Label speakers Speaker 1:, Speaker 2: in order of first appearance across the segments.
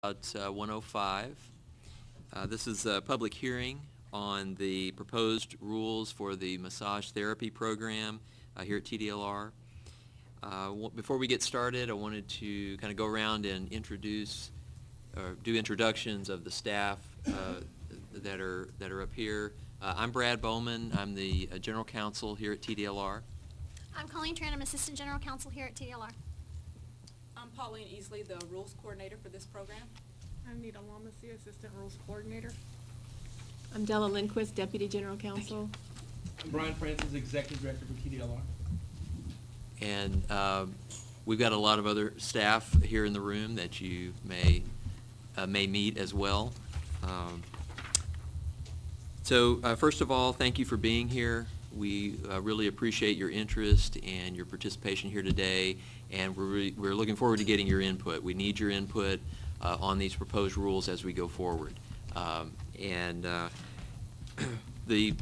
Speaker 1: About 105. This is a public hearing on the proposed rules for the massage therapy program here at TDLR. Before we get started, I wanted to kind of go around and introduce or do introductions of the staff that are up here. I'm Brad Bowman. I'm the General Counsel here at TDLR.
Speaker 2: I'm Colleen Tran. I'm Assistant General Counsel here at TDLR.
Speaker 3: I'm Pauline Easley, the Rules Coordinator for this program.
Speaker 4: I'm Nita Lamacy, Assistant Rules Coordinator.
Speaker 5: I'm Della Lindquist, Deputy General Counsel.
Speaker 6: I'm Brian Francis, Executive Director for TDLR.
Speaker 1: And we've got a lot of other staff here in the room that you may meet as well. So first of all, thank you for being here. We really appreciate your interest and your participation here today, and we're looking forward to getting your input. We need your input on these proposed rules as we go forward. The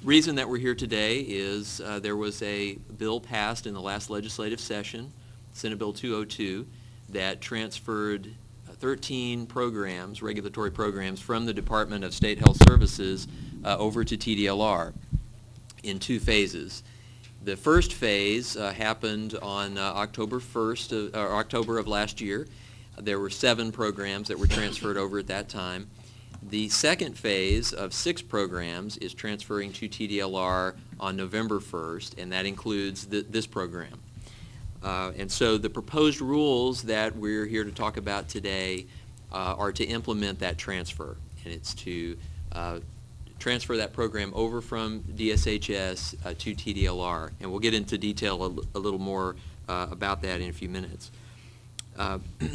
Speaker 1: reason that we're here today is there was a bill passed in the last legislative session, Senate Bill 202, that transferred 13 programs, regulatory programs, from the Department of State Health Services over to TDLR in two phases. The first phase happened on October 1st, or October of last year. There were 7 programs that were transferred over at that time. The second phase of 6 programs is transferring to TDLR on November 1st, and that includes this program. And so the proposed rules that we're here to talk about today are to implement that transfer, and it's to transfer that program over from DSHS to TDLR, and we'll get into detail a little more about that in a few minutes.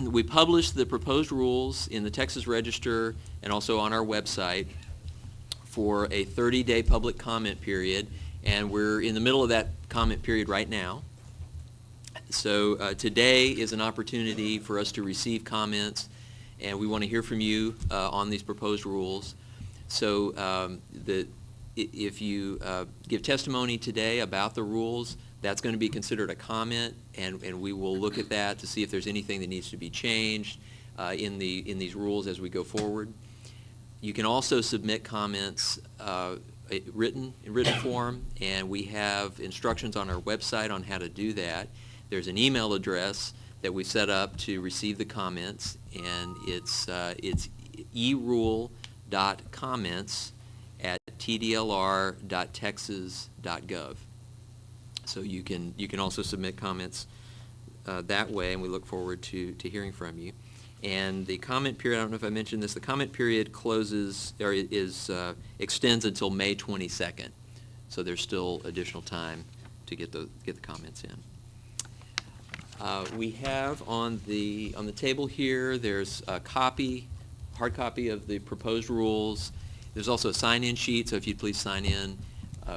Speaker 1: We published the proposed rules in the Texas Register and also on our website for a 30-day public comment period, and we're in the middle of that comment period right now. So today is an opportunity for us to receive comments, and we want to hear from you on these proposed rules. So if you give testimony today about the rules, that's going to be considered a comment, and we will look at that to see if there's anything that needs to be changed in these rules as we go forward. You can also submit comments in written form, and we have instructions on our website on how to do that. There's an email address that we set up to receive the comments, and it's erule.comments@tdlr.texas.gov. So you can also submit comments that way, and we look forward to hearing from you. And the comment period, I don't know if I mentioned this, the comment period closes or extends until May 22nd. So there's still additional time to get the comments in. We have on the table here, there's a hard copy of the proposed rules. There's also a sign-in sheet, so if you'd please sign in,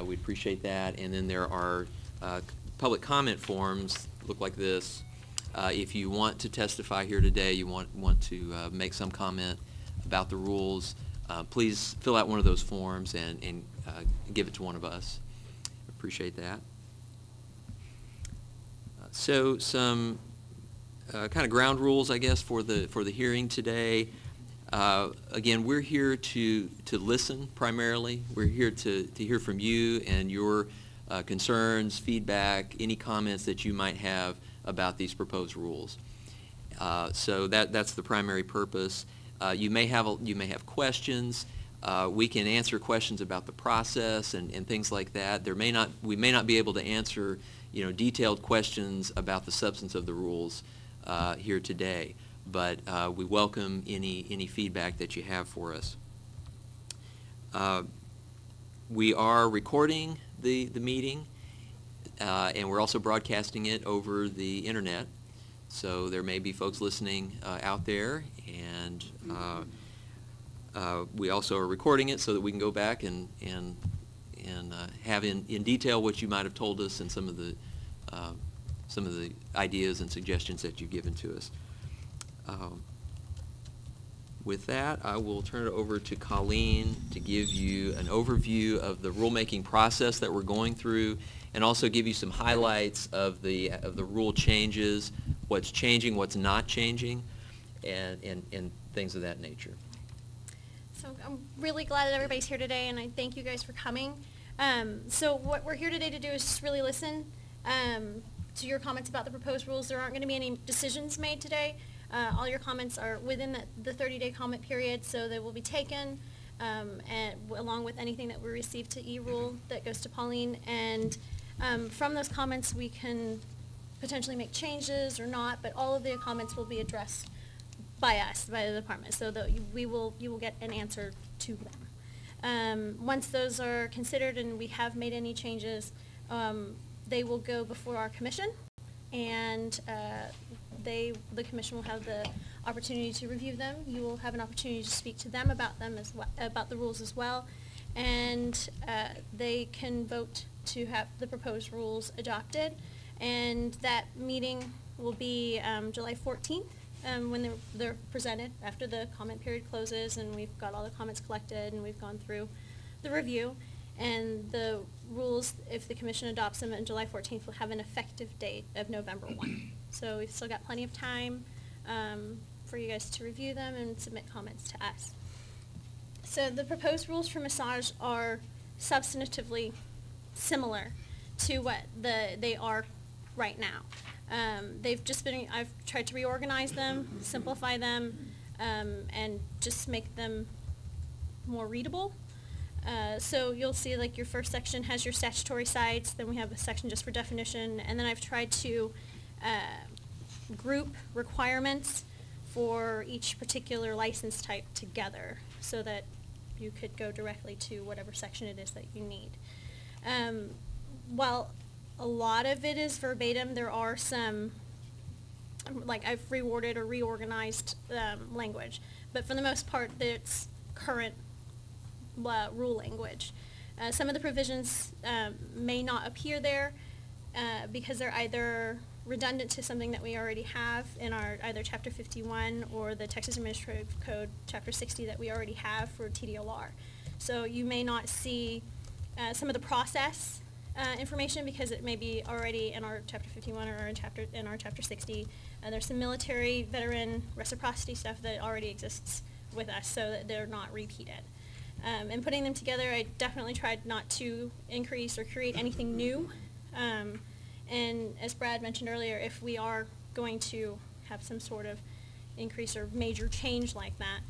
Speaker 1: we'd appreciate that. And then there are public comment forms, look like this. If you want to testify here today, you want to make some comment about the rules, please fill out one of those forms and give it to one of us. Appreciate that. So some kind of ground rules, I guess, for the hearing today. Again, we're here to listen primarily. We're here to hear from you and your concerns, feedback, any comments that you might have about these proposed rules. So that's the primary purpose. You may have questions. We can answer questions about the process and things like that. We may not be able to answer detailed questions about the substance of the rules here today, but we welcome any feedback that you have for us. We are recording the meeting, and we're also broadcasting it over the internet. So there may be folks listening out there, and we also are recording it so that we can go back and have in detail what you might have told us and some of the ideas and suggestions that you've given to us. With that, I will turn it over to Colleen to give you an overview of the rulemaking process that we're going through, and also give you some highlights of the rule changes, what's changing, what's not changing, and things of that nature.
Speaker 2: So I'm really glad that everybody's here today, and I thank you guys for coming. So what we're here today to do is just really listen to your comments about the proposed rules. There aren't going to be any decisions made today. All your comments are within the 30-day comment period, so they will be taken, and along with anything that we receive to E-Rule that goes to Pauline. And from those comments, we can potentially make changes or not, but all of the comments will be addressed by us, by the department, so that you will get an answer to them. Once those are considered and we have made any changes, they will go before our commission, and the commission will have the opportunity to review them. You will have an opportunity to speak to them about them as well, about the rules as well, and they can vote to have the proposed rules adopted. And that meeting will be July 14th. When they're presented after the comment period closes and we've got all the comments collected and we've gone through the review. And the rules, if the commission adopts them on July 14th, will have an effective date of November 1. So we've still got plenty of time for you guys to review them and submit comments to us. So the proposed rules for massage are substantively similar to what they are right now. I've tried to reorganize them, simplify them, and just make them more readable. So you'll see like your first section has your statutory sites, then we have a section just for definition, and then I've tried to group requirements for each particular license type together so that you could go directly to whatever section it is that you need. While a lot of it is verbatim, there are some, like I've reworded or reorganized language, but for the most part, it's current rule language. Some of the provisions may not appear there because they're either redundant to something that we already have in our either Chapter 51 or the Texas Administrative Code Chapter 60 that we already have for TDLR. So you may not see some of the process information because it may be already in our Chapter 51 or in our Chapter 60. There's some military veteran reciprocity stuff that already exists with us so that they're not repeated. And putting them together, I definitely tried not to increase or create anything new. And as Brad mentioned earlier, if we are going to have some sort of increase or major change like that,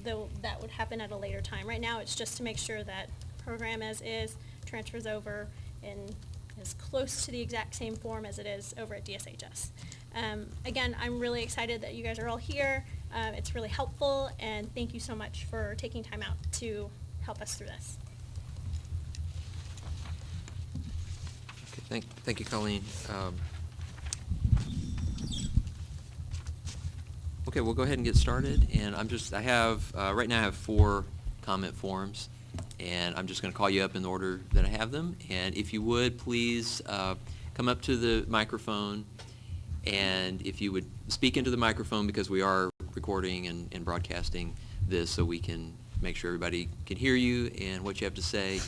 Speaker 2: that would happen at a later time. Right now, it's just to make sure that program as is transfers over in as close to the exact same form as it is over at DSHS. Again, I'm really excited that you guys are all here. It's really helpful, and thank you so much for taking time out to help us through this.
Speaker 1: Okay, thank you, Colleen. Okay, we'll go ahead and get started, and I have right now I have 4 comment forms, and I'm just going to call you up in the order that I have them. And if you would, please come up to the microphone, and if you would speak into the microphone because we are recording and broadcasting this so we can make sure everybody can hear you and what you have to say.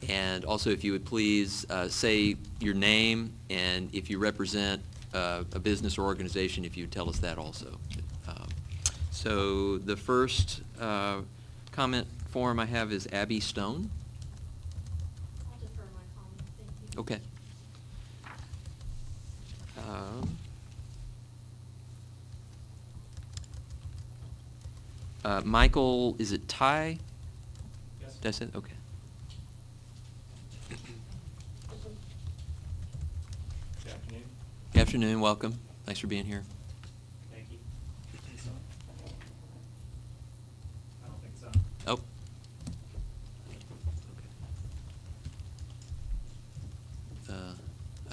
Speaker 1: And also if you would please say your name, and if you represent a business or organization, if you would tell us that also. So the first comment form I have is Abby Stone.
Speaker 2: I'll defer my comment. Thank you.
Speaker 1: Okay. Michael, is it Ty?
Speaker 6: Yes.
Speaker 1: That's it? Okay.
Speaker 6: Good afternoon.
Speaker 1: Good afternoon, welcome. Thanks for being here.
Speaker 6: Thank you. I don't think so.
Speaker 1: Oh.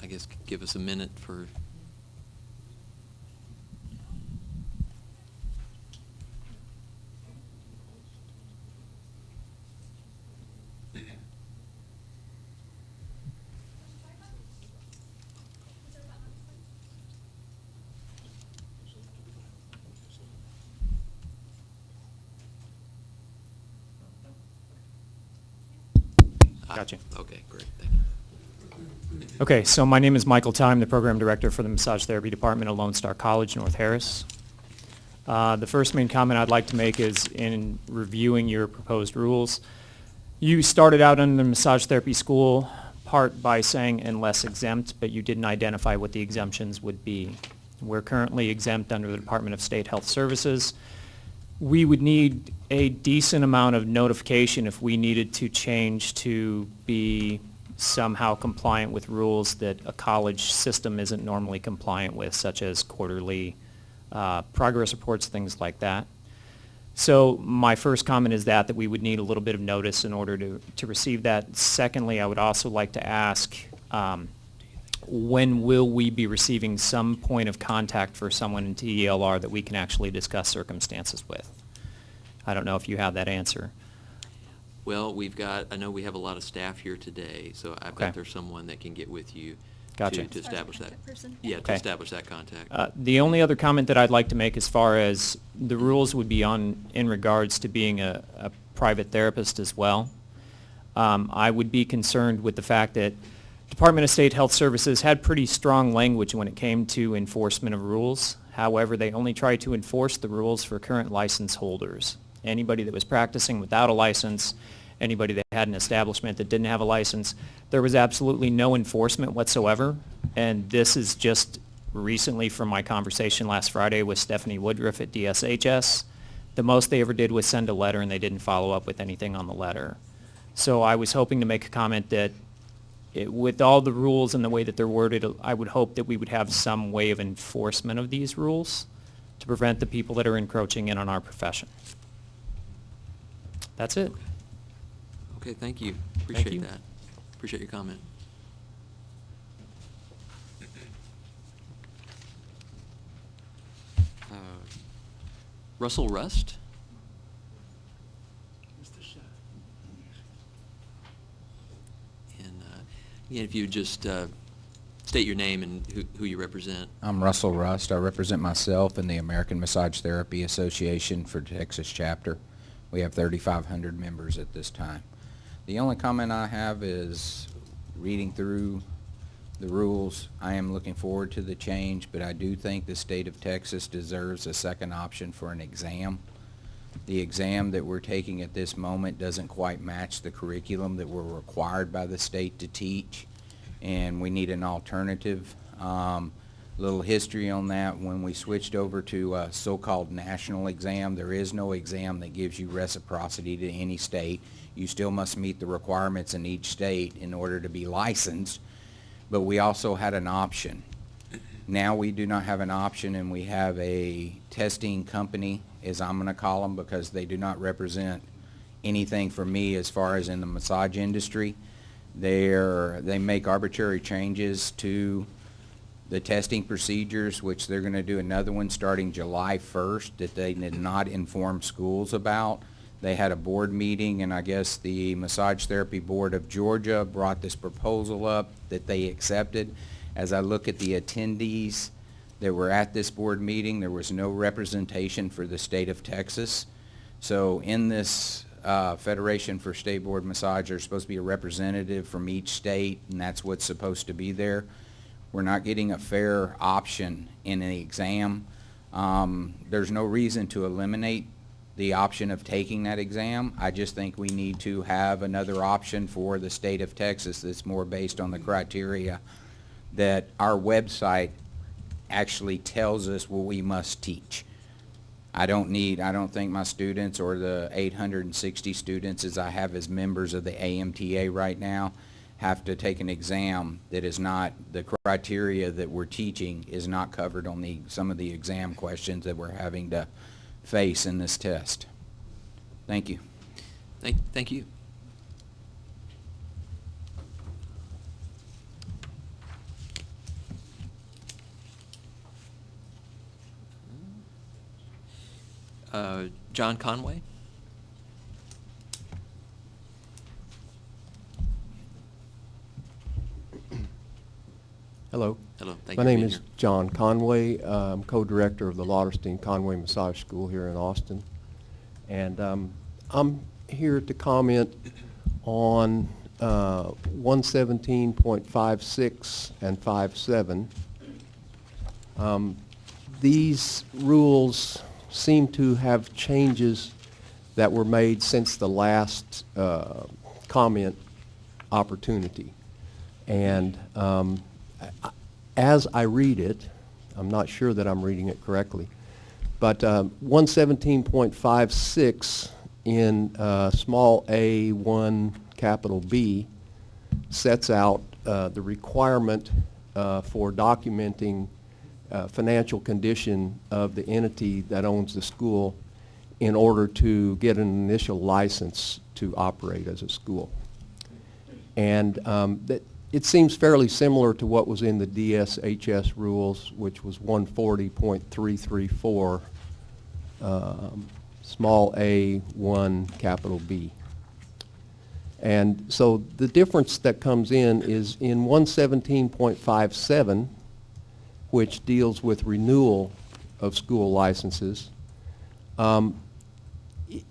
Speaker 1: I guess give us a minute for...
Speaker 7: Gotcha.
Speaker 1: Okay, great, thank you.
Speaker 7: Okay, so my name is Michael Ty. I'm the Program Director for the Massage Therapy Department at Lone Star College, North Harris. The first main comment I'd like to make is in reviewing your proposed rules. You started out under the massage therapy school part by saying unless exempt, but you didn't identify what the exemptions would be. We're currently exempt under the Department of State Health Services. We would need a decent amount of notification if we needed to change to be somehow compliant with rules that a college system isn't normally compliant with, such as quarterly progress reports, things like that. So my first comment is that we would need a little bit of notice in order to receive that. Secondly, I would also like to ask, when will we be receiving some point of contact for someone in TELR that we can actually discuss circumstances with? I don't know if you have that answer.
Speaker 1: Well, I know we have a lot of staff here today, so I
Speaker 7: Okay.
Speaker 1: bet there's someone that can get with you
Speaker 7: Gotcha.
Speaker 1: to establish that.
Speaker 2: Contact person.
Speaker 1: Yeah, to
Speaker 7: Okay.
Speaker 1: establish that contact.
Speaker 7: The only other comment that I'd like to make as far as the rules would be in regards to being a private therapist as well. I would be concerned with the fact that Department of State Health Services had pretty strong language when it came to enforcement of rules. However, they only tried to enforce the rules for current license holders. Anybody that was practicing without a license, anybody that had an establishment that didn't have a license, there was absolutely no enforcement whatsoever. And this is just recently from my conversation last Friday with Stephanie Woodruff at DSHS. The most they ever did was send a letter, and they didn't follow up with anything on the letter. So I was hoping to make a comment that with all the rules and the way that they're worded, I would hope that we would have some way of enforcement of these rules to prevent the people that are encroaching in on our profession. That's it.
Speaker 1: Okay, thank you.
Speaker 7: you.
Speaker 1: Appreciate that. Appreciate your comment. Russell Rust? And again, if you would just state your name and who you represent.
Speaker 8: I'm Russell Rust. I represent myself and the American Massage Therapy Association for Texas chapter. We have 3,500 members at this time. The only comment I have is reading through the rules. I am looking forward to the change, but I do think the state of Texas deserves a second option for an exam. The exam that we're taking at this moment doesn't quite match the curriculum that we're required by the state to teach, and we need an alternative. Little history on that: when we switched over to a so-called national exam, there is no exam that gives you reciprocity to any state. You still must meet the requirements in each state in order to be licensed, but we also had an option. Now we do not have an option, and we have a testing company, as I'm going to call them, because they do not represent anything for me as far as in the massage industry. They make arbitrary changes to the testing procedures, which they're going to do another one starting July 1st that they did not inform schools about. They had a board meeting, and I guess the Massage Therapy Board of Georgia brought this proposal up that they accepted. As I look at the attendees that were at this board meeting, there was no representation for the state of Texas. So in this Federation for State Board Massage, there's supposed to be a representative from each state, and that's what's supposed to be there. We're not getting a fair option in an exam. There's no reason to eliminate the option of taking that exam. I just think we need to have another option for the state of Texas that's more based on the criteria that our website actually tells us what we must teach. I don't think my students or the 860 students as I have as members of the AMTA right now have to take an exam that is not, the criteria that we're teaching is not covered on some of the exam questions that we're having to face in this test. Thank you.
Speaker 1: Thank you. John Conway?
Speaker 9: Hello.
Speaker 1: Hello. Thank
Speaker 9: My
Speaker 1: you for
Speaker 9: name
Speaker 1: being
Speaker 9: is
Speaker 1: here.
Speaker 9: John Conway. I'm co-director of the Lauderstein Conway Massage School here in Austin. And I'm here to comment on 117.56 and 5.7. These rules seem to have changes that were made since the last comment opportunity. And as I read it, I'm not sure that I'm reading it correctly, but 117.56 in small a 1 capital B sets out the requirement for documenting financial condition of the entity that owns the school in order to get an initial license to operate as a school. And it seems fairly similar to what was in the DSHS rules, which was 140.334, small a 1 capital B. And so the difference that comes in is in 117.57, which deals with renewal of school licenses,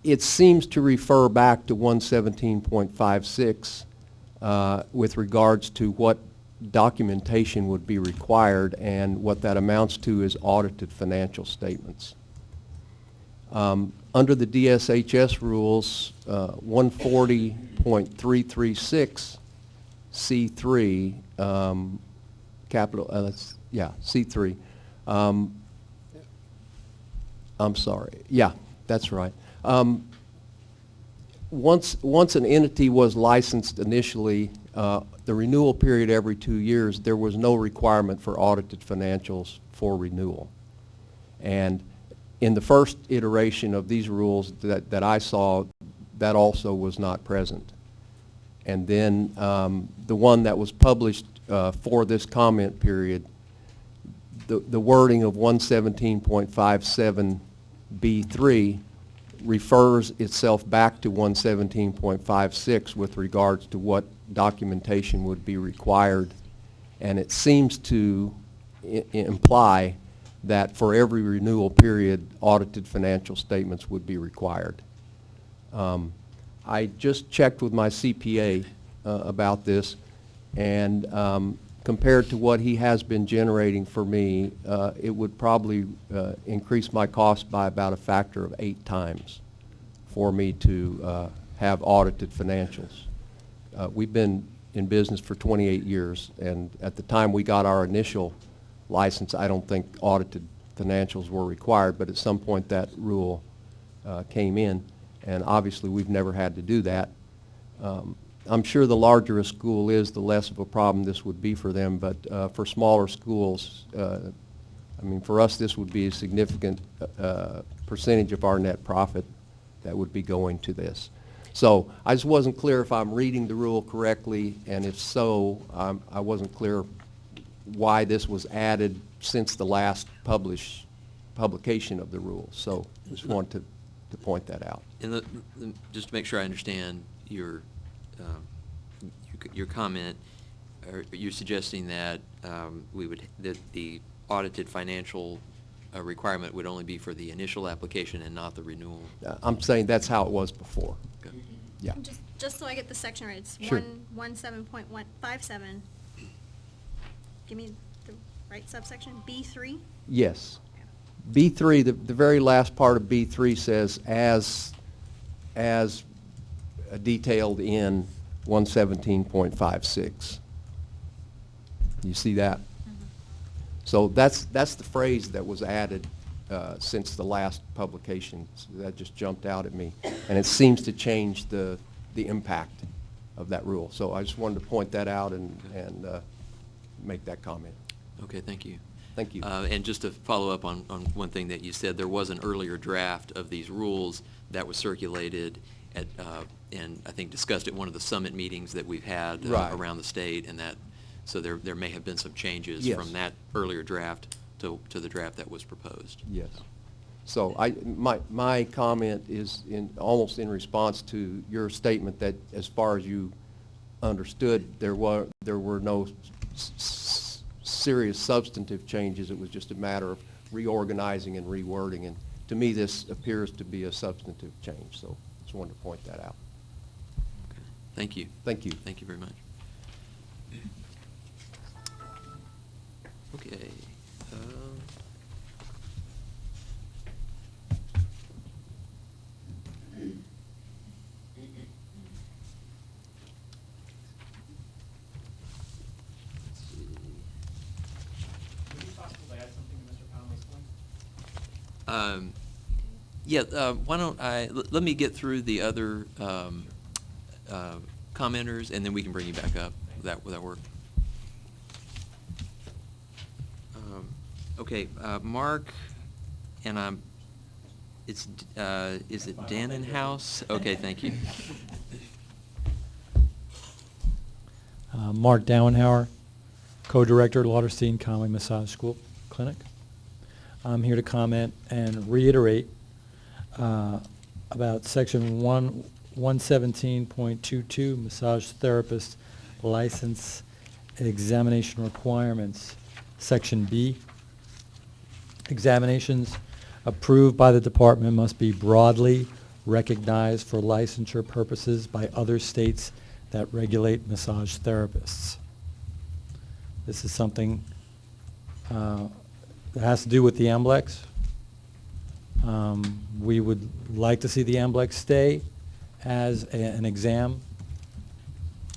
Speaker 9: it seems to refer back to 117.56 with regards to what documentation would be required, and what that amounts to is audited financial statements. Under the DSHS rules, 140.336 C3, C3. I'm sorry. Yeah, that's right. Once an entity was licensed initially, the renewal period every 2 years, there was no requirement for audited financials for renewal. And in the first iteration of these rules that I saw, that also was not present. And then the one that was published for this comment period, the wording of 117.57 B3 refers itself back to 117.56 with regards to what documentation would be required, and it seems to imply that for every renewal period, audited financial statements would be required. I just checked with my CPA about this, and compared to what he has been generating for me, it would probably increase my cost by about a factor of 8 times for me to have audited financials. We've been in business for 28 years, and at the time we got our initial license, I don't think audited financials were required, but at some point that rule came in, and obviously we've never had to do that. I'm sure the larger a school is, the less of a problem this would be for them, but for smaller schools, I mean, for us this would be a significant percentage of our net profit that would be going to this. So I just wasn't clear if I'm reading the rule correctly, and if so, I wasn't clear why this was added since the last publication of the rule. So just wanted to point that out.
Speaker 1: And just to make sure I understand your comment, you're suggesting that that the audited financial requirement would only be for the initial application and not the renewal?
Speaker 9: I'm saying that's how it was before.
Speaker 1: Okay.
Speaker 9: Yeah.
Speaker 2: Just so I get the section right, it's
Speaker 9: Sure.
Speaker 2: 117.157. Give me the right subsection, B3?
Speaker 9: Yes. B3, the very last part of B3 says as detailed in 117.56. You see that? So that's the phrase that was added since the last publication. So that just jumped out at me, and it seems to change the impact of that rule. So I just wanted to point that out and make that comment.
Speaker 1: Okay, thank you.
Speaker 9: Thank you.
Speaker 1: And just to follow up on one thing that you said, there was an earlier draft of these rules that was circulated at, and I think discussed at one of the summit meetings that we've had
Speaker 9: Right.
Speaker 1: around the state, and that, so there may have been some changes
Speaker 9: Yes.
Speaker 1: from that earlier draft to the draft that was proposed.
Speaker 9: Yes. So my comment is almost in response to your statement that as far as you understood, there were no serious substantive changes. It was just a matter of reorganizing and rewording. And to me, this appears to be a substantive change. So just wanted to point that out.
Speaker 1: Okay. Thank you.
Speaker 9: Thank you.
Speaker 1: Thank you very much. Okay. Yeah, why don't let me get through the other commenters, and then we can bring you back up. Will that work? Okay, Mark, and is it Dannenhouse? Okay, thank you.
Speaker 10: Mark Dowenhauer, co-director at Lauderstein Conway Massage School Clinic. I'm here to comment and reiterate about section 117.22 massage therapist license examination requirements. Section B, examinations approved by the department must be broadly recognized for licensure purposes by other states that regulate massage therapists. This is something that has to do with the AMBLEX. We would like to see the AMBLEX stay as an exam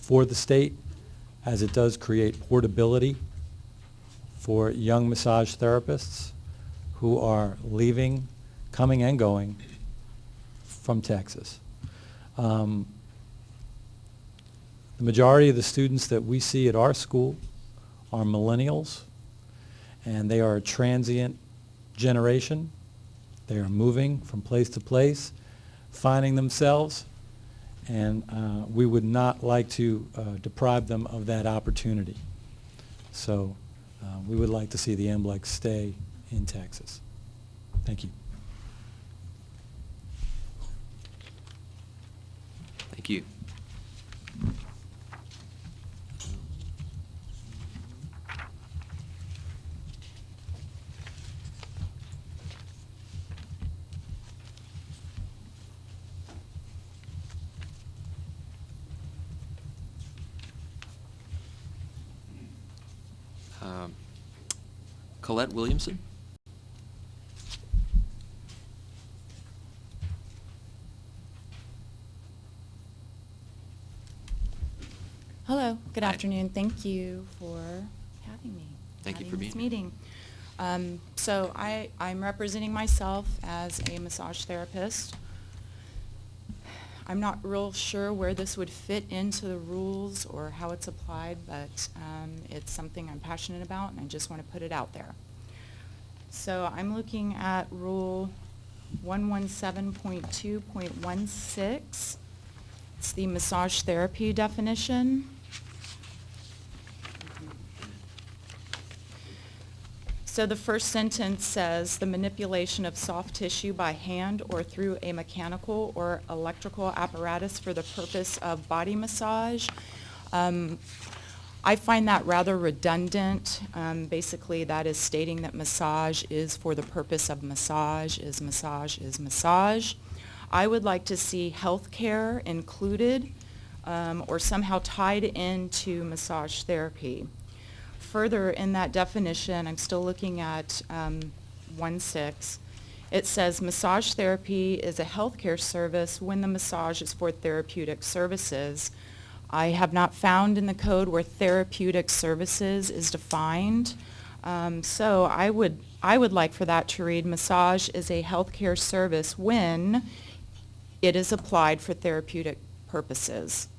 Speaker 10: for the state, as it does create portability for young massage therapists who are leaving, coming and going from Texas. The majority of the students that we see at our school are millennials, and they are a transient generation. They are moving from place to place, finding themselves, and we would not like to deprive them of that opportunity. So we would like to see the AMBLEX stay in Texas. Thank you.
Speaker 1: Thank you. Colette Williamson?
Speaker 11: Hello, good
Speaker 1: Hi.
Speaker 11: afternoon. Thank you for having me.
Speaker 1: Thank you for
Speaker 11: having
Speaker 1: being
Speaker 11: this
Speaker 1: here.
Speaker 11: meeting. So I'm representing myself as a massage therapist. I'm not real sure where this would fit into the rules or how it's applied, but it's something I'm passionate about, and I just want to put it out there. So I'm looking at Rule 117.2.16. It's the massage therapy definition. So the first sentence says, the manipulation of soft tissue by hand or through a mechanical or electrical apparatus for the purpose of body massage. I find that rather redundant. Basically, that is stating that massage is for the purpose of massage, is massage, is massage. I would like to see health care included or somehow tied into massage therapy. Further in that definition, I'm still looking at 1.6. It says massage therapy is a healthcare service when the massage is for therapeutic services. I have not found in the code where therapeutic services is defined. So I would like for that to read, massage is a healthcare service when it is applied for therapeutic purposes,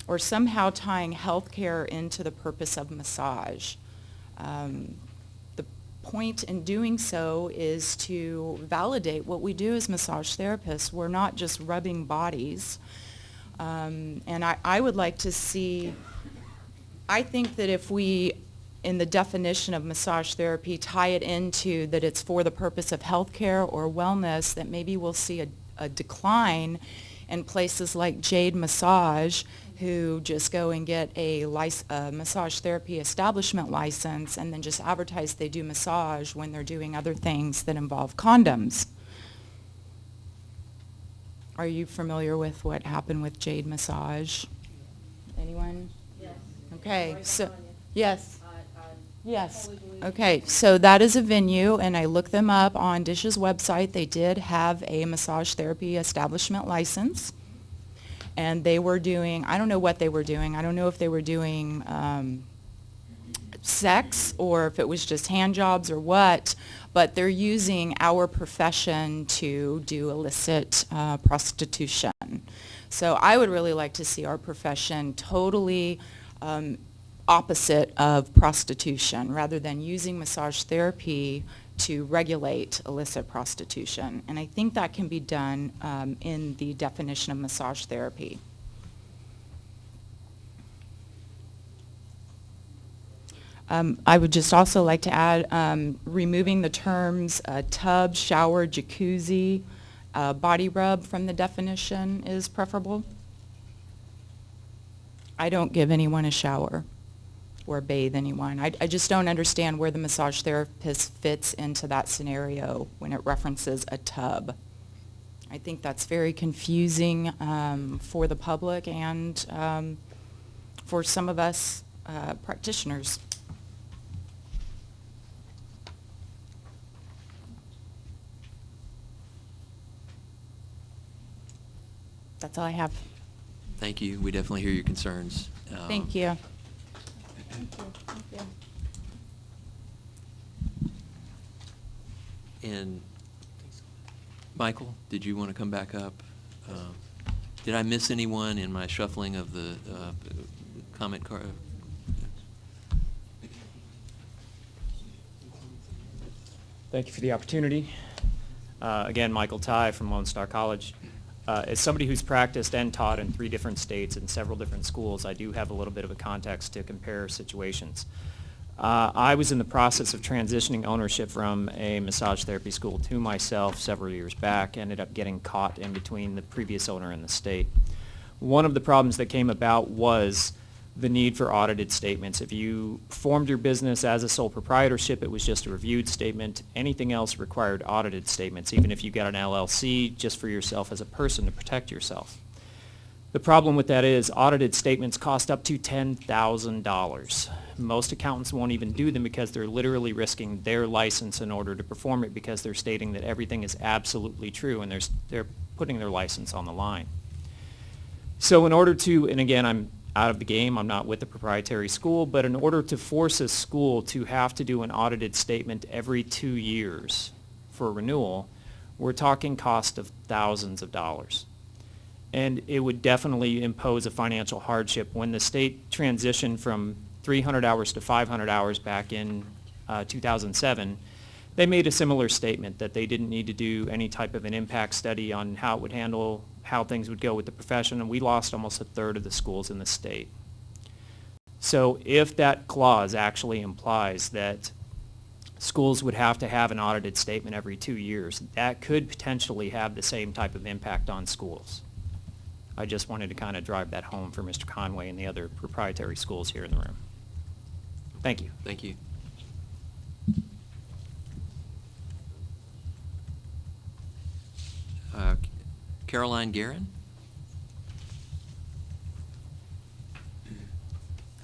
Speaker 11: or somehow tying healthcare into the purpose of massage. The point in doing so is to validate what we do as massage therapists. We're not just rubbing bodies. And I would like to see, I think that if we, in the definition of massage therapy, tie it into that it's for the purpose of healthcare or wellness, that maybe we'll see a decline in places like Jade Massage, who just go and get a massage therapy establishment license and then just advertise they do massage when they're doing other things that involve condoms. Are you familiar with what happened with Jade Massage? Anyone?
Speaker 12: Yes.
Speaker 11: Okay,
Speaker 12: Right
Speaker 11: so,
Speaker 12: behind you.
Speaker 11: yes.
Speaker 12: I
Speaker 11: Yes.
Speaker 12: totally believe
Speaker 11: Okay, so that is a venue, and I looked them up on Dish's website. They did have a massage therapy establishment license, and they were doing, I don't know what they were doing. I don't know if they were doing sex or if it was just hand jobs or what, but they're using our profession to do illicit prostitution. So I would really like to see our profession totally opposite of prostitution, rather than using massage therapy to regulate illicit prostitution. And I think that can be done in the definition of massage therapy. I would just also like to add removing the terms tub, shower, jacuzzi, body rub from the definition is preferable. I don't give anyone a shower or bathe anyone. I just don't understand where the massage therapist fits into that scenario when it references a tub. I think that's very confusing for the public and for some of us practitioners. That's all I have.
Speaker 1: Thank you. We definitely hear your concerns.
Speaker 11: Thank you.
Speaker 1: And Michael, did you want to come back up? Did I miss anyone in my shuffling of the comment card?
Speaker 7: Thank you for the opportunity. Again, Michael Ty from Lone Star College. As somebody who's practiced and taught in 3 different states and several different schools, I do have a little bit of a context to compare situations. I was in the process of transitioning ownership from a massage therapy school to myself several years back, ended up getting caught in between the previous owner and the state. One of the problems that came about was the need for audited statements. If you formed your business as a sole proprietorship, it was just a reviewed statement. Anything else required audited statements, even if you got an LLC just for yourself as a person to protect yourself. The problem with that is audited statements cost up to $10,000. Most accountants won't even do them because they're literally risking their license in order to perform it, because they're stating that everything is absolutely true and they're putting their license on the line. So in order to, and again, I'm out of the game, I'm not with the proprietary school, but in order to force a school to have to do an audited statement every 2 years for renewal, we're talking cost of thousands of dollars. And it would definitely impose a financial hardship. When the state transitioned from 300 hours to 500 hours back in 2007, they made a similar statement that they didn't need to do any type of an impact study on how it would handle, how things would go with the profession, and we lost almost a third of the schools in the state. So if that clause actually implies that schools would have to have an audited statement every 2 years, that could potentially have the same type of impact on schools. I just wanted to kind of drive that home for Mr. Conway and the other proprietary schools here in the room. Thank you.
Speaker 1: Thank you. Caroline Guerin?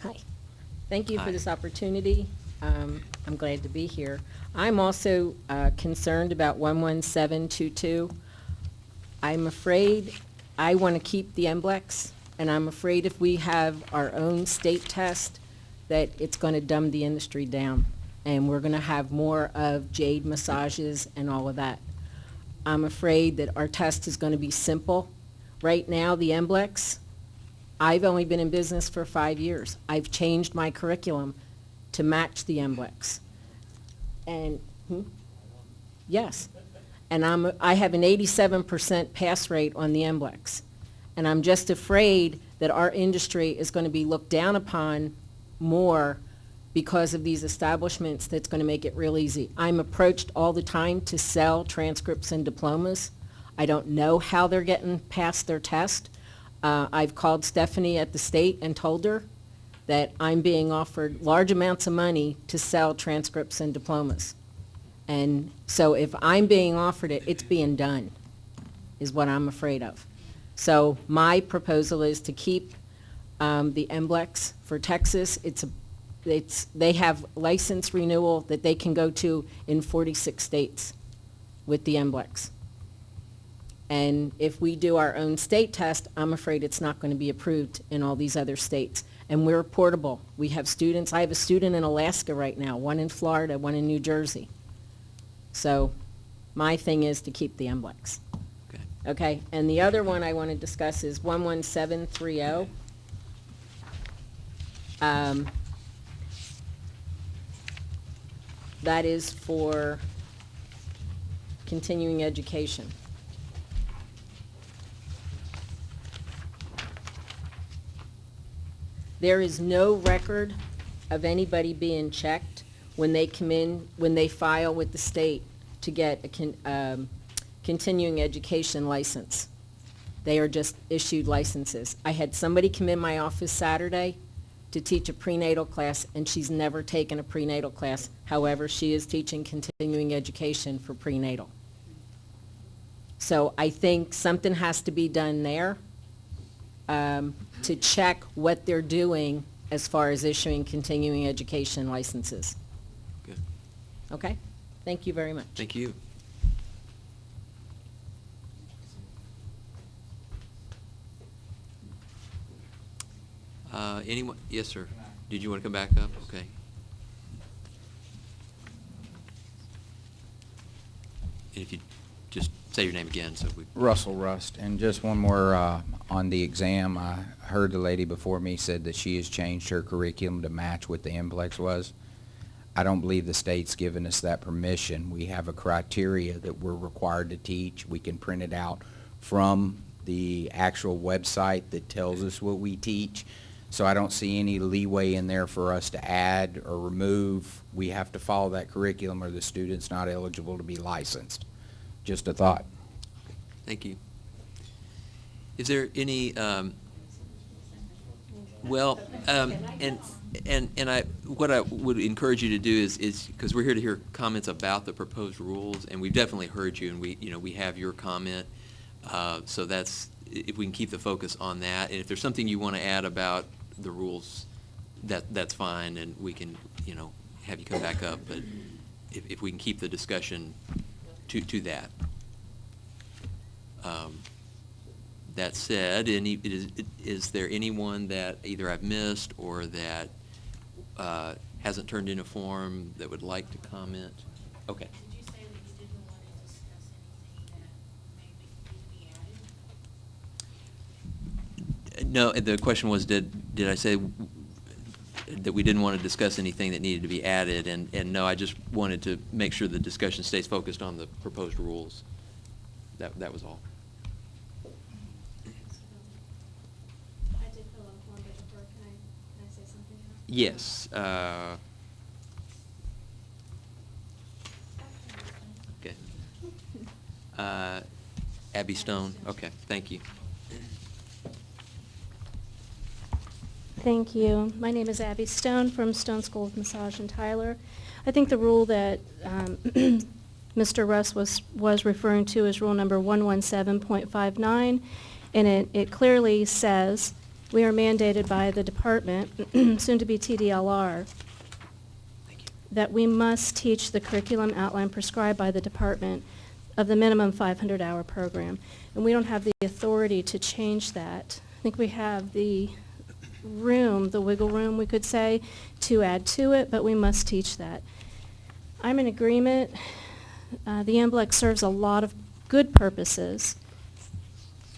Speaker 12: Hi. Thank you
Speaker 1: Hi.
Speaker 12: for this opportunity. I'm glad to be here. I'm also concerned about 11722. I'm afraid I want to keep the NBLEX, and I'm afraid if we have our own state test that it's going to dumb the industry down, and we're going to have more of jade massages and all of that. I'm afraid that our test is going to be simple. Right now, the NBLEX, I've only been in business for 5 years. I've changed my curriculum to match the NBLEX. And, yes. And I have an 87% pass rate on the NBLEX. And I'm just afraid that our industry is going to be looked down upon more because of these establishments that's going to make it real easy. I'm approached all the time to sell transcripts and diplomas. I don't know how they're getting past their test. I've called Stephanie at the state and told her that I'm being offered large amounts of money to sell transcripts and diplomas. And so if I'm being offered it, it's being done, is what I'm afraid of. So my proposal is to keep the NBLEX for Texas. They have license renewal that they can go to in 46 states with the NBLEX. And if we do our own state test, I'm afraid it's not going to be approved in all these other states. And we're portable. We have students, I have a student in Alaska right now, one in Florida, one in New Jersey. So my thing is to keep the MBLEX.
Speaker 1: Okay.
Speaker 12: Okay, and the other one I want to discuss is 11730. That is for continuing education. There is no record of anybody being checked when they come in, when they file with the state to get a continuing education license. They are just issued licenses. I had somebody come in my office Saturday to teach a prenatal class, and she's never taken a prenatal class. However, she is teaching continuing education for prenatal. So I think something has to be done there to check what they're doing as far as issuing continuing education licenses.
Speaker 1: Good.
Speaker 12: Okay? Thank you very much.
Speaker 1: Thank you. Anyone? Yes, sir. Did you want to come back up? Okay. And if you just say your name again, so we.
Speaker 8: Russell Rust, and just one more on the exam. I heard the lady before me said that she has changed her curriculum to match what the NBLEX was. I don't believe the state's given us that permission. We have a criteria that we're required to teach. We can print it out from the actual website that tells us what we teach. So I don't see any leeway in there for us to add or remove. We have to follow that curriculum or the student's not eligible to be licensed. Just a thought.
Speaker 1: Thank you. Is there any, well, and what I would encourage you to do is because we're here to hear comments about the proposed rules, and we've definitely heard you, and we have your comment. So that's, if we can keep the focus on that, and if there's something you want to add about the rules, that's fine, and we can, have you come back up. But if we can keep the discussion to that. That said, is there anyone that either I've missed or that hasn't turned in a form that would like to comment? Okay.
Speaker 13: Did you say that you didn't want to discuss anything that maybe need to be added?
Speaker 1: No, the question was, did I say that we didn't want to discuss anything that needed to be added? And no, I just wanted to make sure the discussion stays focused on the proposed rules. That was all.
Speaker 2: I did fill out a form before. Can I say something now?
Speaker 1: Yes. Okay. Abby Stone. Okay, thank you.
Speaker 2: Thank you. My name is Abby Stone from Stone School of Massage in Tyler. I think the rule that Mr. Russ was referring to is rule number 117.59, and it clearly says we are mandated by the department, soon to be TDLR, that we must teach the curriculum outline prescribed by the department of the minimum 500-hour program. And we don't have the authority to change that. I think we have the room, the wiggle room, we could say, to add to it, but we must teach that. I'm in agreement. The NBLEX serves a lot of good purposes,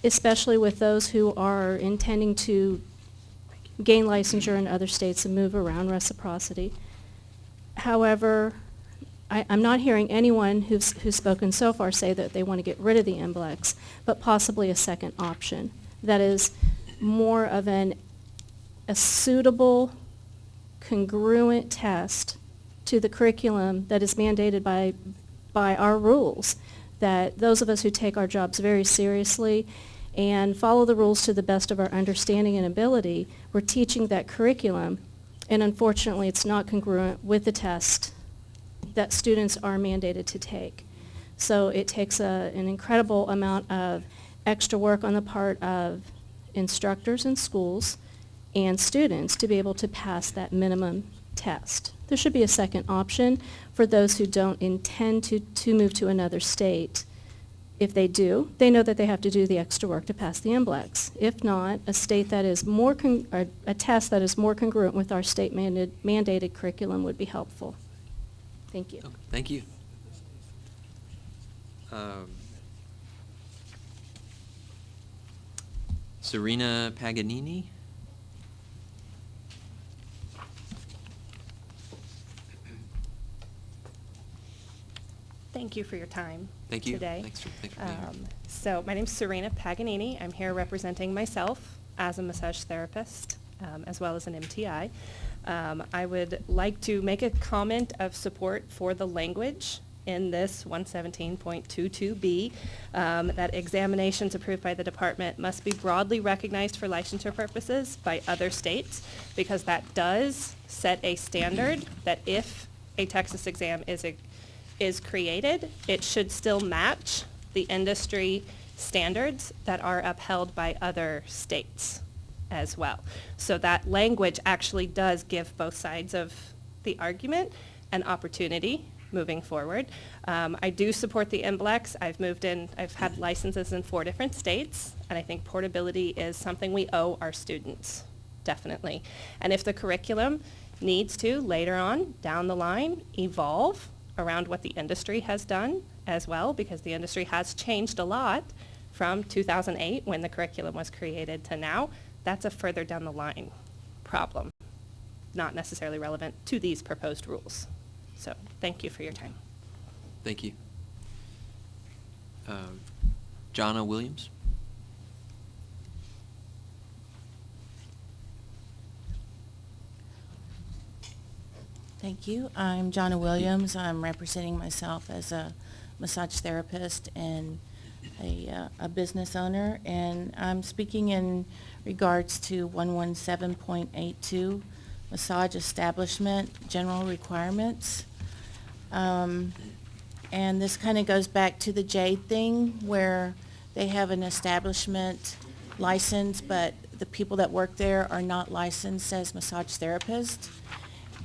Speaker 2: especially with those who are intending to gain licensure in other states and move around reciprocity. However, I'm not hearing anyone who's spoken so far say that they want to get rid of the NBLEX, but possibly a second option. That is more of a suitable, congruent test to the curriculum that is mandated by our rules, that those of us who take our jobs very seriously and follow the rules to the best of our understanding and ability, we're teaching that curriculum, and unfortunately it's not congruent with the test that students are mandated to take. So it takes an incredible amount of extra work on the part of instructors in schools and students to be able to pass that minimum test. There should be a second option for those who don't intend to move to another state
Speaker 14: If they do, they know that they have to do the extra work to pass the NBLEX. If not, a state that is more, or a test that is more congruent with our state mandated curriculum would be helpful. Thank you.
Speaker 1: Okay, thank you. Serena Paganini?
Speaker 15: Thank you for your time
Speaker 1: Thank you.
Speaker 15: today.
Speaker 1: Thanks for being here.
Speaker 15: So my name's Serena Paganini. I'm here representing myself as a massage therapist, as well as an MTI. I would like to make a comment of support for the language in this 117.22B, that examinations approved by the department must be broadly recognized for licensure purposes by other states, because that does set a standard that if a Texas exam is created, it should still match the industry standards that are upheld by other states as well. So that language actually does give both sides of the argument an opportunity moving forward. I do support the NBLEX. I've had licenses in 4 different states, and I think portability is something we owe our students, definitely. And if the curriculum needs to, later on, down the line, evolve around what the industry has done as well, because the industry has changed a lot from 2008 when the curriculum was created to now, that's a further down the line problem, not necessarily relevant to these proposed rules. So thank you for your time.
Speaker 1: Thank you. Jonna Williams?
Speaker 13: Thank you. I'm Jonna Williams. I'm representing myself as a massage therapist and a business owner, and I'm speaking in regards to 117.82, massage establishment general requirements. And this kind of goes back to the Jade thing, where they have an establishment license, but the people that work there are not licensed as massage therapists.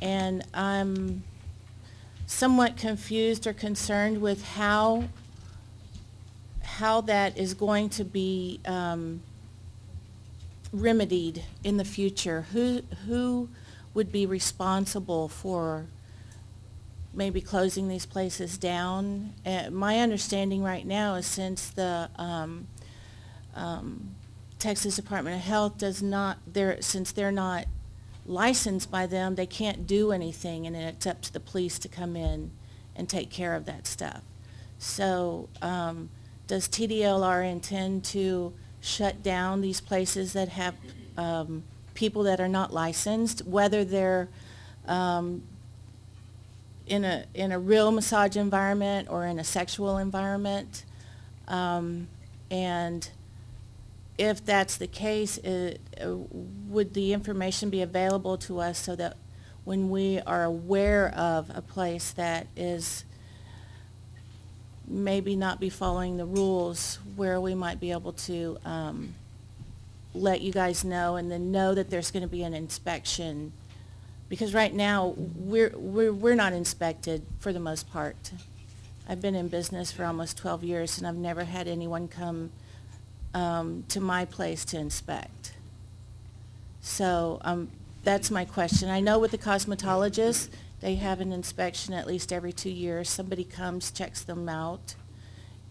Speaker 13: And I'm somewhat confused or concerned with how that is going to be remedied in the future. Who would be responsible for maybe closing these places down? My understanding right now is since the Texas Department of Health since they're not licensed by them, they can't do anything, and it's up to the police to come in and take care of that stuff. So does TDLR intend to shut down these places that have people that are not licensed, whether they're in a real massage environment or in a sexual environment? And if that's the case, would the information be available to us so that when we are aware of a place that is maybe not be following the rules, where we might be able to let you guys know, and then know that there's going to be an inspection? Because right now we're not inspected for the most part. I've been in business for almost 12 years, and I've never had anyone come to my place to inspect. So that's my question. I know with the cosmetologists, they have an inspection at least every 2 years. Somebody comes, checks them out.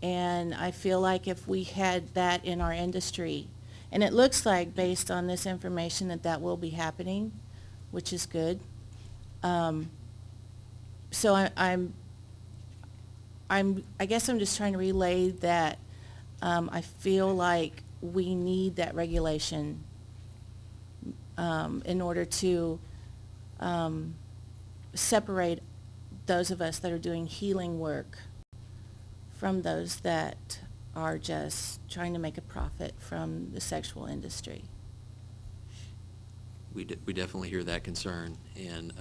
Speaker 13: And I feel like if we had that in our industry, and it looks like based on this information that will be happening, which is good. So I guess I'm just trying to relay that I feel like we need that regulation in order to separate those of us that are doing healing work from those that are just trying to make a profit from the sexual industry.
Speaker 1: We definitely hear that concern, and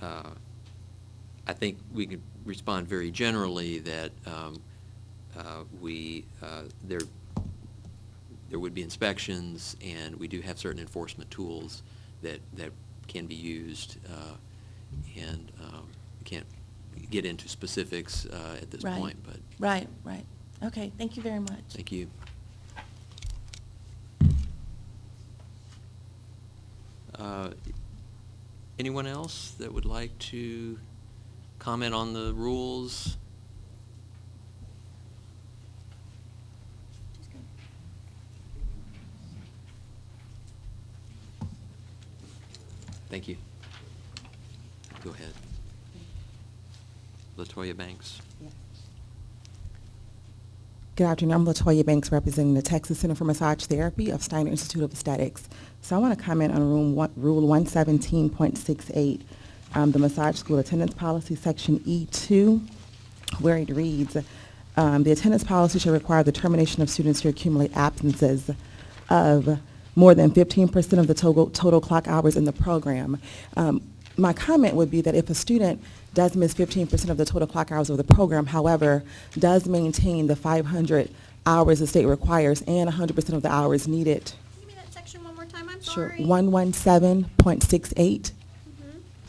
Speaker 1: I think we could respond very generally that there would be inspections, and we do have certain enforcement tools that can be used, and we can't get into specifics at this point, but
Speaker 13: Right. Okay, thank you very much.
Speaker 1: Thank you. Anyone else that would like to comment on the rules? Thank you. Go ahead. LaToya Banks.
Speaker 16: Good afternoon. I'm LaToya Banks, representing the Texas Center for Massage Therapy of Steiner Institute of Aesthetics. So I want to comment on Rule 117.68, the Massage School Attendance Policy, Section E2, where it reads, the attendance policy shall require the termination of students who accumulate absences of more than 15% of the total clock hours in the program. My comment would be that if a student does miss 15% of the total clock hours of the program, however, does maintain the 500 hours the state requires and 100% of the hours needed.
Speaker 2: Can you give me that section one more time? I'm
Speaker 16: Sure.
Speaker 2: sorry.
Speaker 16: 117.68,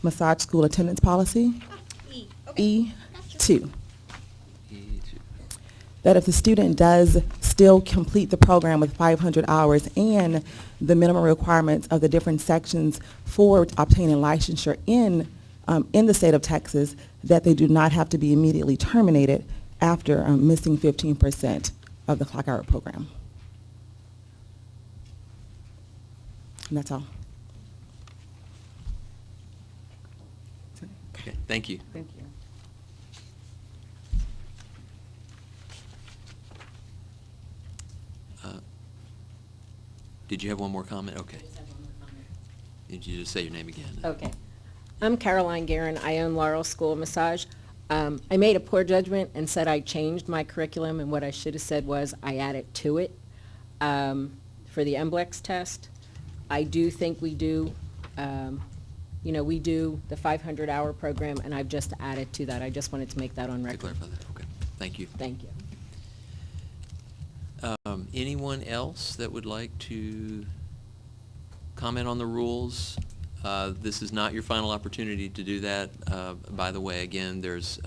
Speaker 16: Massage School Attendance Policy,
Speaker 2: E. Okay.
Speaker 16: E2. That if the student does still complete the program with 500 hours and the minimum requirements of the different sections for obtaining licensure in the state of Texas, that they do not have to be immediately terminated after missing 15% of the clock hour program. And that's all.
Speaker 1: Okay, thank you.
Speaker 16: Thank you.
Speaker 1: Did you have one more comment? Okay. Did you just say your name again?
Speaker 12: Okay. I'm Caroline Guerin. I own Laurel School of Massage. I made a poor judgment and said I changed my curriculum, and what I should have said was I added to it for the MBLEX test. I do think we do, we do the 500-hour program, and I've just added to that. I just wanted to make that on
Speaker 1: To
Speaker 12: record.
Speaker 1: clarify that, okay. Thank you.
Speaker 12: Thank you.
Speaker 1: Anyone else that would like to comment on the rules? This is not your final opportunity to do that. By the way, again, there's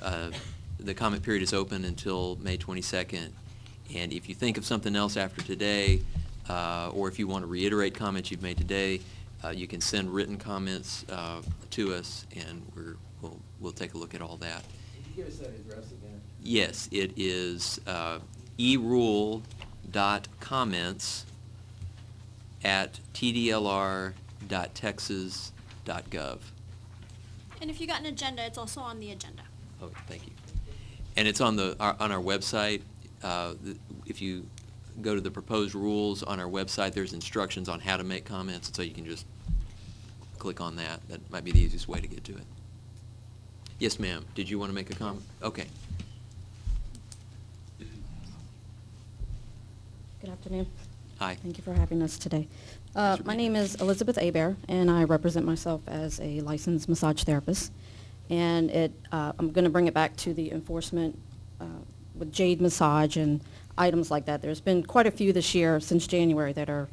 Speaker 1: the comment period is open until May 22nd. And if you think of something else after today, or if you want to reiterate comments you've made today, you can send written comments to us, and we'll take a look at all that.
Speaker 9: Could you give us that address again?
Speaker 1: Yes, it is erule.comments@tdlr.texas.gov.
Speaker 2: And if you got an agenda, it's also on the agenda.
Speaker 1: Oh, thank you. And it's on our website. If you go to the proposed rules on our website, there's instructions on how to make comments, and so you can just click on that. That might be the easiest way to get to it. Yes, ma'am. Did you want to make a comment? Okay.
Speaker 17: Good afternoon.
Speaker 1: Hi.
Speaker 17: Thank you for having us today.
Speaker 1: Mr.
Speaker 17: My name is Elizabeth Abear, and I represent myself as a licensed massage therapist. And I'm going to bring it back to the enforcement with Jade Massage and items like that. There's been quite a few this year since January that are,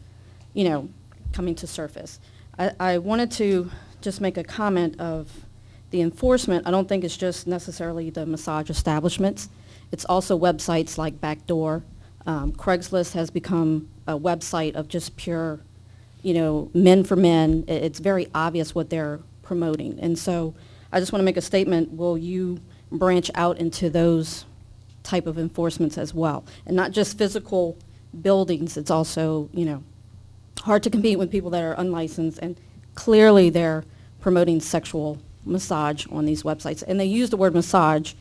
Speaker 17: coming to surface. I wanted to just make a comment of the enforcement. I don't think it's just necessarily the massage establishments. It's also websites like Backdoor. Craigslist has become a website of just pure, men for men. It's very obvious what they're promoting. And so I just want to make a statement. Will you branch out into those type of enforcements as well? And not just physical buildings. It's also, hard to compete with people that are unlicensed, and clearly they're promoting sexual massage on these websites. And they use the word massage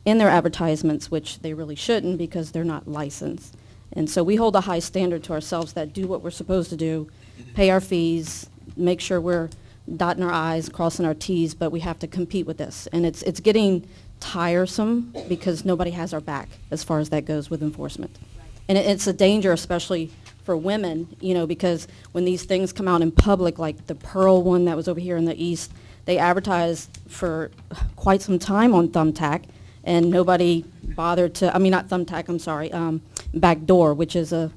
Speaker 17: in their advertisements, which they really shouldn't because they're not licensed. And so we hold a high standard to ourselves that do what we're supposed to do, pay our fees, make sure we're dotting our I's, crossing our T's, but we have to compete with this. And it's getting tiresome because nobody has our back as far as that goes with enforcement. And it's a danger, especially for women, because when these things come out in public, like the Pearl one that was over here in the East, they advertised for quite some time on Thumbtack, and nobody bothered to, not Thumbtack, I'm sorry, Backdoor, which is a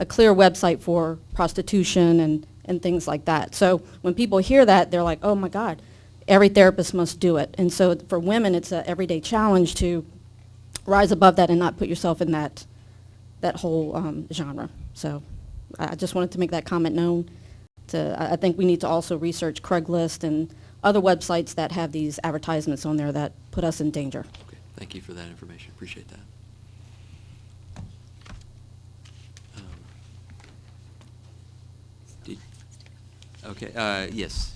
Speaker 17: clear website for prostitution and things like that. So when people hear that, they're like, oh my God, every therapist must do it. And so for women, it's an everyday challenge to rise above that and not put yourself in that whole genre. So I just wanted to make that comment known. I think we need to also research Craigslist and other websites that have these advertisements on there that put us in danger.
Speaker 1: Okay, thank you for that information. Appreciate that. Okay, yes.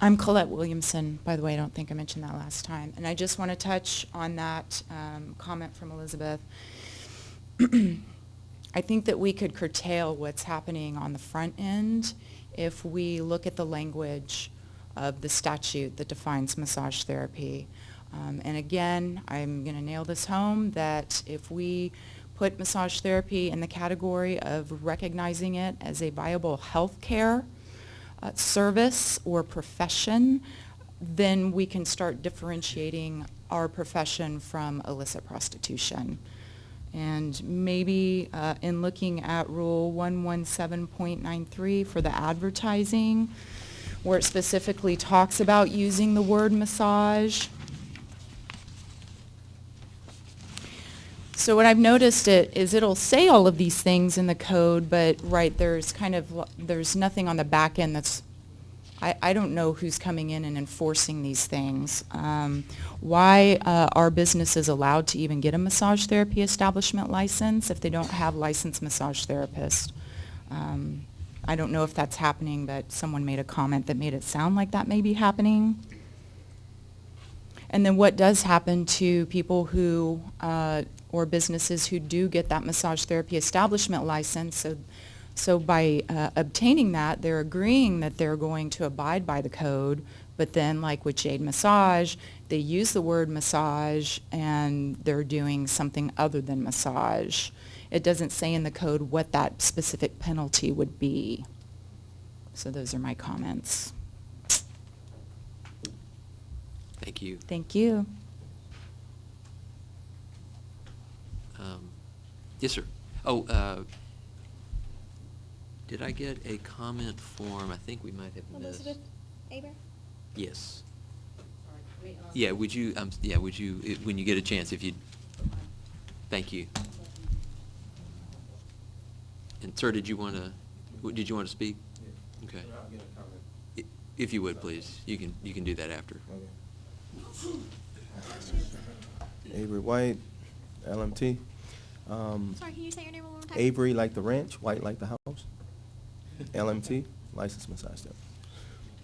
Speaker 11: I'm Colette Williamson, by the way. I don't think I mentioned that last time. And I just want to touch on that comment from Elizabeth. I think that we could curtail what's happening on the front end if we look at the language of the statute that defines massage therapy. And again, I'm going to nail this home, that if we put massage therapy in the category of recognizing it as a viable health care service or profession, then we can start differentiating our profession from illicit prostitution. And maybe in looking at Rule 117.93 for the advertising, where it specifically talks about using the word massage. So what I've noticed is it'll say all of these things in the code, but there's nothing on the back end that's, I don't know who's coming in and enforcing these things. Why are businesses allowed to even get a massage therapy establishment license if they don't have licensed massage therapists? I don't know if that's happening, but someone made a comment that made it sound like that may be happening. And then what does happen to people who, or businesses who do get that massage therapy establishment license? So by obtaining that, they're agreeing that they're going to abide by the code, but then like with Jade Massage, they use the word massage and they're doing something other than massage. It doesn't say in the code what that specific penalty would be. So those are my comments.
Speaker 1: Thank you.
Speaker 11: Thank you.
Speaker 1: Yes, sir. Did I get a comment form? I think we might have missed.
Speaker 2: Elizabeth Aber?
Speaker 1: Yes. Yeah, would you, when you get a chance, if you, thank you. And sir, did you want to speak? Okay. If you would, please. You can do that after.
Speaker 18: Avery White, LMT.
Speaker 2: Sorry, can you say your name one more time?
Speaker 18: Avery like the ranch, White like the house. LMT, licensed massage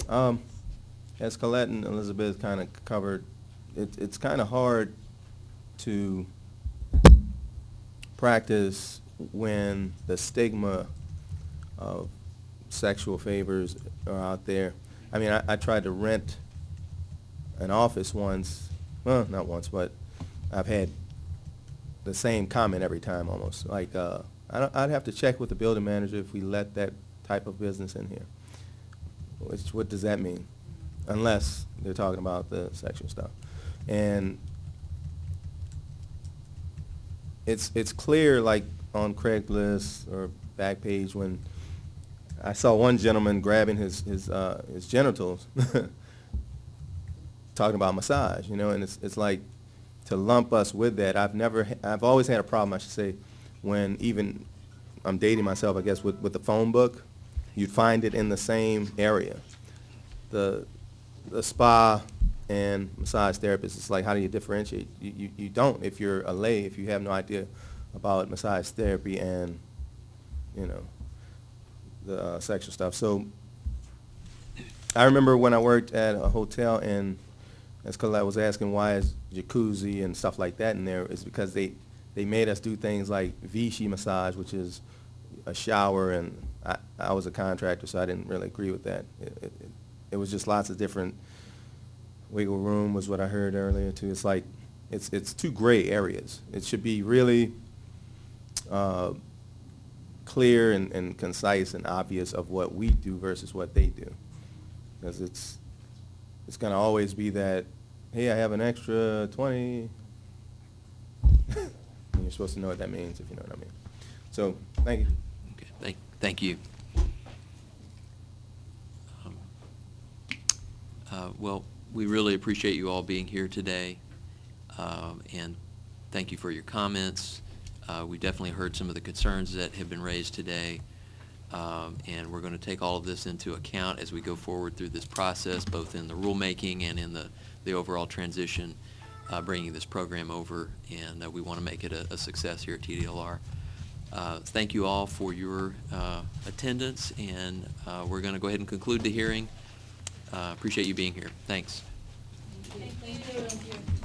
Speaker 18: therapist. As Colette and Elizabeth kind of covered, it's kind of hard to practice when the stigma of sexual favors are out there. I mean, I tried to rent an office once, well, not once, but I've had the same comment every time almost. Like, I'd have to check with the building manager if we let that type of business in here. What does that mean? Unless they're talking about the sexual stuff. And it's clear, like on Craigslist or Backpage, when I saw one gentleman grabbing his genitals, talking about massage, you know, and it's like to lump us with that. I've always had a problem, I should say, when even I'm dating myself, I guess, with the phone book, you'd find it in the same area. The spa and massage therapist, it's like, how do you differentiate? You don't if you're a lay, if you have no idea about massage therapy and, you know, the sexual stuff. So I remember when I worked at a hotel, and as Colette was asking why is jacuzzi and stuff like that in there, it's because they made us do things like Vichy massage, which is a shower, and I was a contractor, so I didn't really agree with that. It was just lots of different wiggle room was what I heard earlier too. It's like it's two gray areas. It should be really clear and concise and obvious of what we do versus what they do, because it's going to always be that, hey, I have an extra 20. And you're supposed to know what that means, if you know what I mean. So thank you.
Speaker 1: Okay, thank you. Well, we really appreciate you all being here today, and thank you for your comments. We definitely heard some of the concerns that have been raised today, and we're going to take all of this into account as we go forward through this process, both in the rulemaking and in the overall transition, bringing this program over, and we want to make it a success here at TDLR. Thank you all for your attendance, and we're going to go ahead and conclude the hearing. Appreciate you being here. Thanks.
Speaker 13: Thank you.